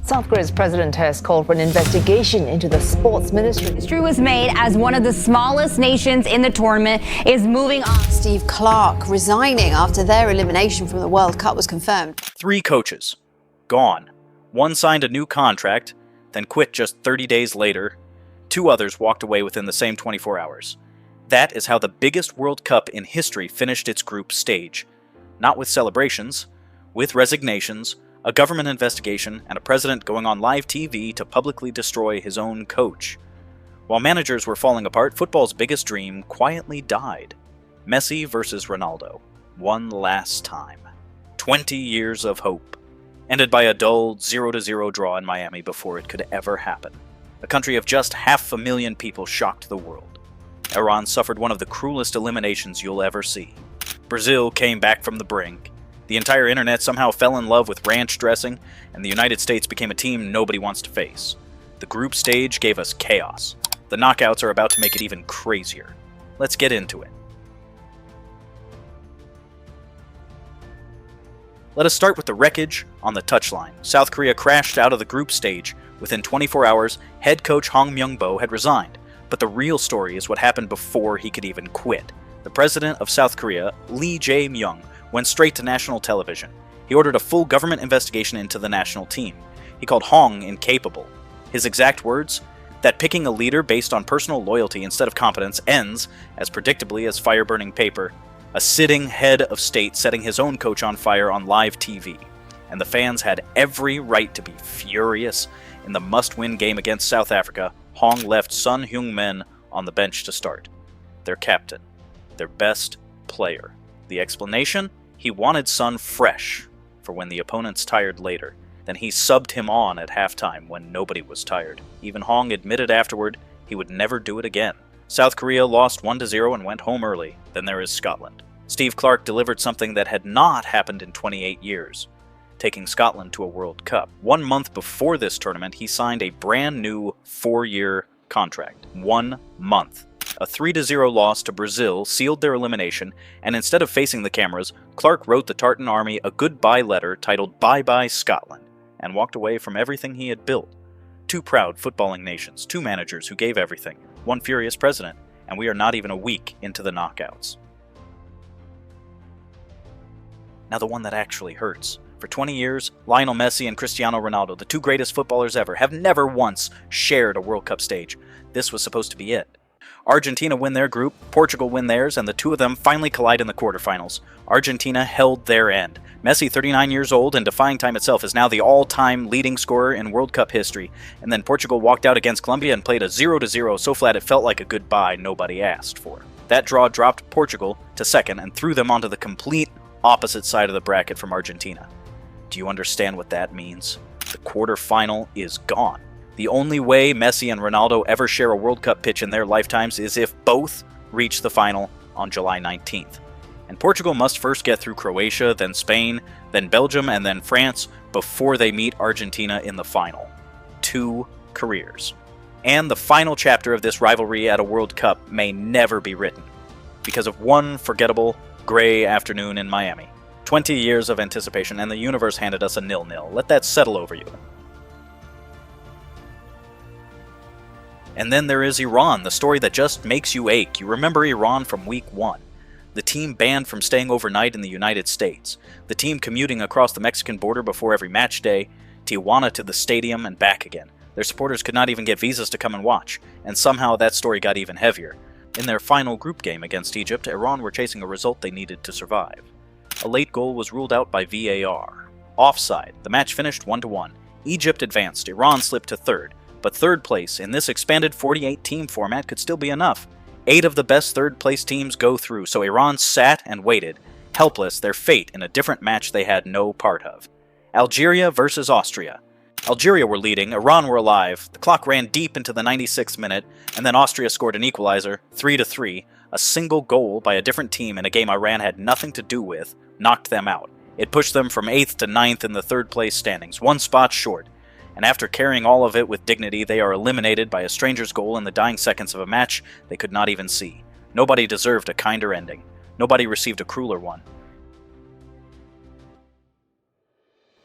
South Korea's president has called for an investigation into the sports ministry. History was made as one of the smallest nations in the tournament is moving on. Steve Clark resigning after their elimination from the World Cup was confirmed. 3 coaches. Gone. One signed a new contract, then quit just 30 days later. 2 others walked away within the same 24 hours. That is how the biggest World Cup in history finished its group stage. Not with celebrations, with resignations, a government investigation, and a president going on live TV to publicly destroy his own coach. While managers were falling apart, football's biggest dream quietly died. Messi versus Ronaldo. One last time. 20 years of hope. Ended by a dull 0-0 draw in Miami before it could ever happen. A country of just 500,000 people shocked the world. Iran suffered one of the cruelest eliminations you'll ever see. Brazil came back from the brink. The entire internet somehow fell in love with ranch dressing, and the United States became a team nobody wants to face. The group stage gave us chaos. The knockouts are about to make it even crazier. Let's get into it. Let us start with the wreckage on the touchline. South Korea crashed out of the group stage. Within 24 hours, head coach Hong Myung-bo had resigned. But the real story is what happened before he could even quit. The president of South Korea, Lee Jae-myung, went straight to national television. He ordered a full government investigation into the national team. He called Hong incapable. His exact words? That picking a leader based on personal loyalty instead of competence ends, as predictably as fire-burning paper, a sitting head of state setting his own coach on fire on live TV. And the fans had every right to be furious. In the must-win game against South Africa, Hong left Son Heung-min on the bench to start. Their captain. Their best player. The explanation? He wanted Son fresh for when the opponents tired later. Then he subbed him on at halftime when nobody was tired. Even Hong admitted afterward he would never do it again. South Korea lost 1-0 and went home early. Then there is Scotland. Steve Clark delivered something that had not happened in 28 years, taking Scotland to a World Cup. 1 month before this tournament, he signed a brand new 4-year contract. 1 month. A 3-0 loss to Brazil sealed their elimination, and instead of facing the cameras, Clark wrote the Tartan Army a goodbye letter titled Bye Bye Scotland, and walked away from everything he had built. 2 proud footballing nations, 2 managers who gave everything, 1 furious president, and we are not even a week into the knockouts. Now the one that actually hurts. For 20 years, Lionel Messi and Cristiano Ronaldo, the 2 greatest footballers ever, have never once shared a World Cup stage. This was supposed to be it. Argentina win their group, Portugal win theirs, and the 2 of them finally collide in the quarterfinals. Argentina held their end. Messi, 39 years old and defying time itself, is now the all-time leading scorer in World Cup history. And then Portugal walked out against Colombia and played a 0-0 so flat it felt like a goodbye nobody asked for. That draw dropped Portugal to second and threw them onto the complete opposite side of the bracket from Argentina. Do you understand what that means? The quarterfinal is gone. The only way Messi and Ronaldo ever share a World Cup pitch in their lifetimes is if both reach the final on July 19th. And Portugal must first get through Croatia, then Spain, then Belgium, and then France before they meet Argentina in the final. 2 careers. And the final chapter of this rivalry at a World Cup may never be written because of one forgettable gray afternoon in Miami. 20 years of anticipation, and the universe handed us a 0-0. Let that settle over you. And then there is Iran, the story that just makes you ache. You remember Iran from week 1. The team banned from staying overnight in the United States. The team commuting across the Mexican border before every match day, Tijuana to the stadium and back again. Their supporters could not even get visas to come and watch, and somehow that story got even heavier. In their final group game against Egypt, Iran were chasing a result they needed to survive. A late goal was ruled out by VAR. Offside. The match finished 1-1. Egypt advanced. Iran slipped to 3rd. But 3rd place in this expanded 48-team format could still be enough. 8 of the best 3rd-place teams go through, so Iran sat and waited, helpless, their fate in a different match they had no part of. Algeria versus Austria. Algeria were leading, Iran were alive, the clock ran deep into the 96th minute, and then Austria scored an equalizer, 3-3, a single goal by a different team in a game Iran had nothing to do with, knocked them out. It pushed them from 8th to 9th in the 3rd-place standings, 1 spot short. And after carrying all of it with dignity, they are eliminated by a stranger's goal in the dying seconds of a match they could not even see. Nobody deserved a kinder ending. Nobody received a crueler one.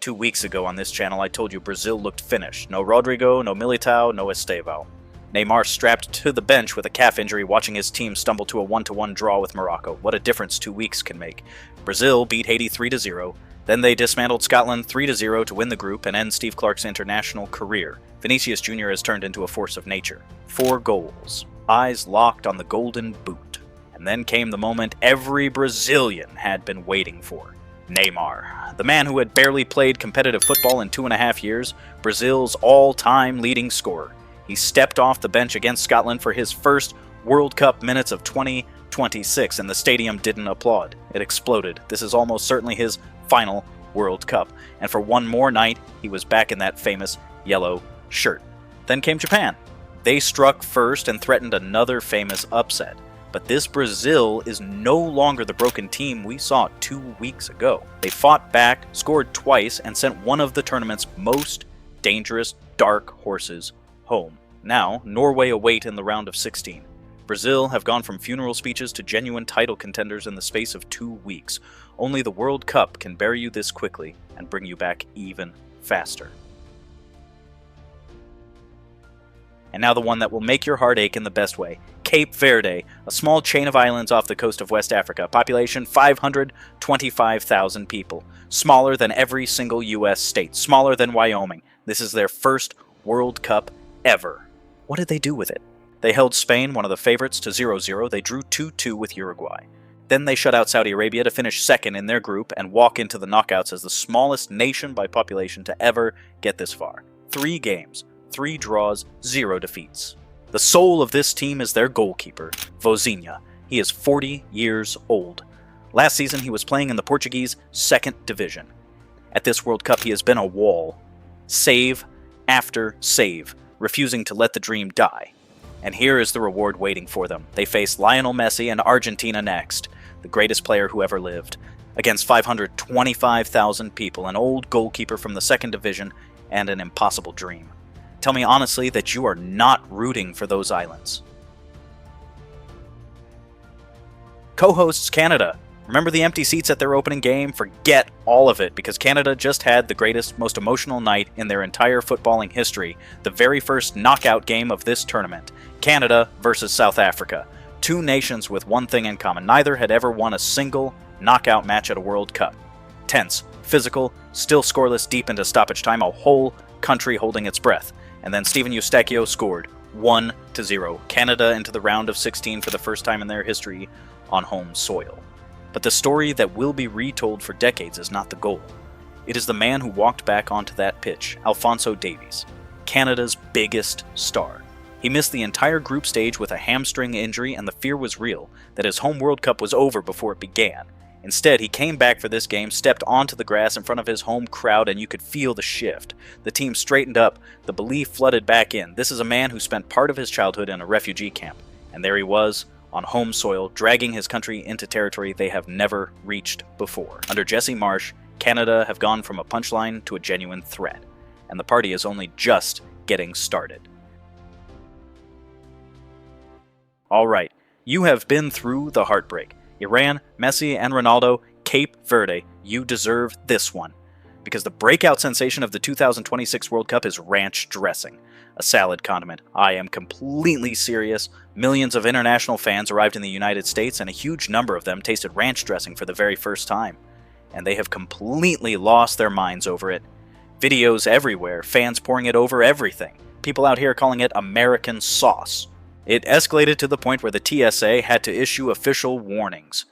2 weeks ago on this channel, I told you Brazil looked finished. No Rodrigo, no Militao, no Estevao. Neymar strapped to the bench with a calf injury, watching his team stumble to a 1-1 draw with Morocco. What a difference 2 weeks can make. Brazil beat Haiti 3-0. Then they dismantled Scotland 3-0 to win the group and end Steve Clark's international career. Vinicius Jr. has turned into a force of nature. 4 goals. Eyes locked on the golden boot. And then came the moment every Brazilian had been waiting for. Neymar, the man who had barely played competitive football in 2.5 years, Brazil's all-time leading scorer. He stepped off the bench against Scotland for his first World Cup minutes of 2026, and the stadium didn't applaud. It exploded. This is almost certainly his final World Cup, and for one more night, he was back in that famous yellow shirt. Then came Japan. They struck first and threatened another famous upset. But this Brazil is no longer the broken team we saw 2 weeks ago. They fought back, scored twice, and sent one of the tournament's most dangerous dark horses home. Now, Norway await in the round of 16. Brazil have gone from funeral speeches to genuine title contenders in the space of 2 weeks. Only the World Cup can bury you this quickly and bring you back even faster. And now the one that will make your heart ache in the best way. Cape Verde, a small chain of islands off the coast of West Africa. Population 525,000 people. Smaller than every single U.S. state. Smaller than Wyoming. This is their first World Cup ever. What did they do with it? They held Spain, one of the favorites, to 0-0. They drew 2-2 with Uruguay. Then they shut out Saudi Arabia to finish second in their group and walk into the knockouts as the smallest nation by population to ever get this far. 3 games. 3 draws, 0 defeats. The soul of this team is their goalkeeper, Vozinha. He is 40 years old. Last season he was playing in the Portuguese 2nd Division. At this World Cup he has been a wall. Save after save, refusing to let the dream die. And here is the reward waiting for them. They face Lionel Messi and Argentina next, the greatest player who ever lived, against 525,000 people, an old goalkeeper from the 2nd Division, and an impossible dream. Tell me honestly that you are not rooting for those islands. Co-hosts Canada. Remember the empty seats at their opening game? Forget all of it, because Canada just had the greatest, most emotional night in their entire footballing history, the very first knockout game of this tournament. Canada versus South Africa. 2 nations with one thing in common. Neither had ever won a single knockout match at a World Cup. Tense, physical, still scoreless deep into stoppage time, a whole country holding its breath. And then Steven Eustachio scored 1-0. Canada into the round of 16 for the first time in their history on home soil. But the story that will be retold for decades is not the goal. It is the man who walked back onto that pitch, Alphonso Davies, Canada's biggest star. He missed the entire group stage with a hamstring injury, and the fear was real that his home World Cup was over before it began. Instead, he came back for this game, stepped onto the grass in front of his home crowd, and you could feel the shift. The team straightened up, the belief flooded back in. This is a man who spent part of his childhood in a refugee camp, and there he was, on home soil, dragging his country into territory they have never reached before. Under Jesse Marsch, Canada have gone from a punchline to a genuine threat, and the party is only just getting started. Alright, you have been through the heartbreak. Iran, Messi, and Ronaldo, Cape Verde, you deserve this one. Because the breakout sensation of the 2026 World Cup is ranch dressing, a salad condiment. I am completely serious. Millions of international fans arrived in the United States, and a huge number of them tasted ranch dressing for the very first time. And they have completely lost their minds over it. Videos everywhere, fans pouring it over everything. People out here calling it American sauce. It escalated to the point where the TSA had to issue official warnings,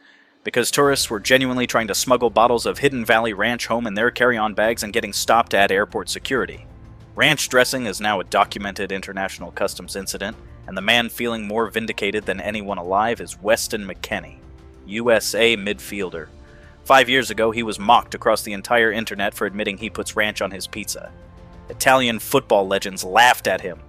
because tourists were genuinely trying to smuggle bottles of Hidden Valley Ranch home in their carry-on bags and getting stopped at airport security. Ranch dressing is now a documented international customs incident, and the man feeling more vindicated than anyone alive is Weston McKennie, USA midfielder. 5 years ago, he was mocked across the entire internet for admitting he puts ranch on his pizza. Italian football legends laughed at him.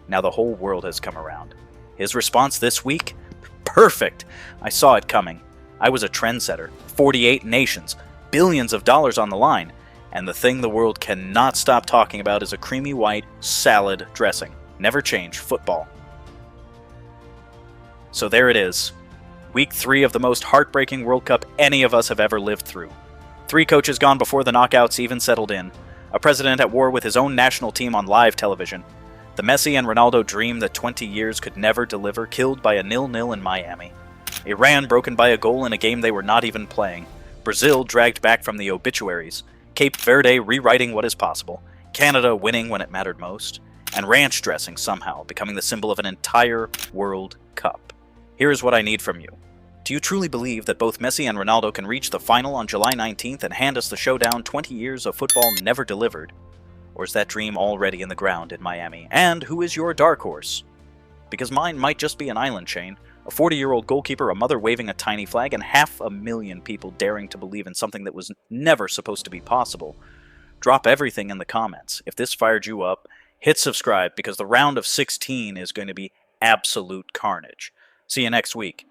Now the whole world has come around. His response this week? Perfect! I saw it coming. I was a trendsetter. 48 nations. Billions of dollars on the line. And the thing the world cannot stop talking about is a creamy white salad dressing. Never change. Football. So there it is. Week 3 of the most heartbreaking World Cup any of us have ever lived through. 3 coaches gone before the knockouts even settled in. A president at war with his own national team on live television. The Messi and Ronaldo dream that 20 years could never deliver, killed by a 0-0 in Miami. Iran broken by a goal in a game they were not even playing. Brazil dragged back from the obituaries. Cape Verde rewriting what is possible. Canada winning when it mattered most. And ranch dressing somehow becoming the symbol of an entire World Cup. Here is what I need from you. Do you truly believe that both Messi and Ronaldo can reach the final on July 19th and hand us the showdown 20 years of football never delivered? Or is that dream already in the ground in Miami? And who is your dark horse? Because mine might just be an island chain, a 40-year-old goalkeeper, a mother waving a tiny flag, and 500,000 people daring to believe in something that was never supposed to be possible. Drop everything in the comments. If this fired you up, hit subscribe because the round of 16 is going to be absolute carnage. See you next week.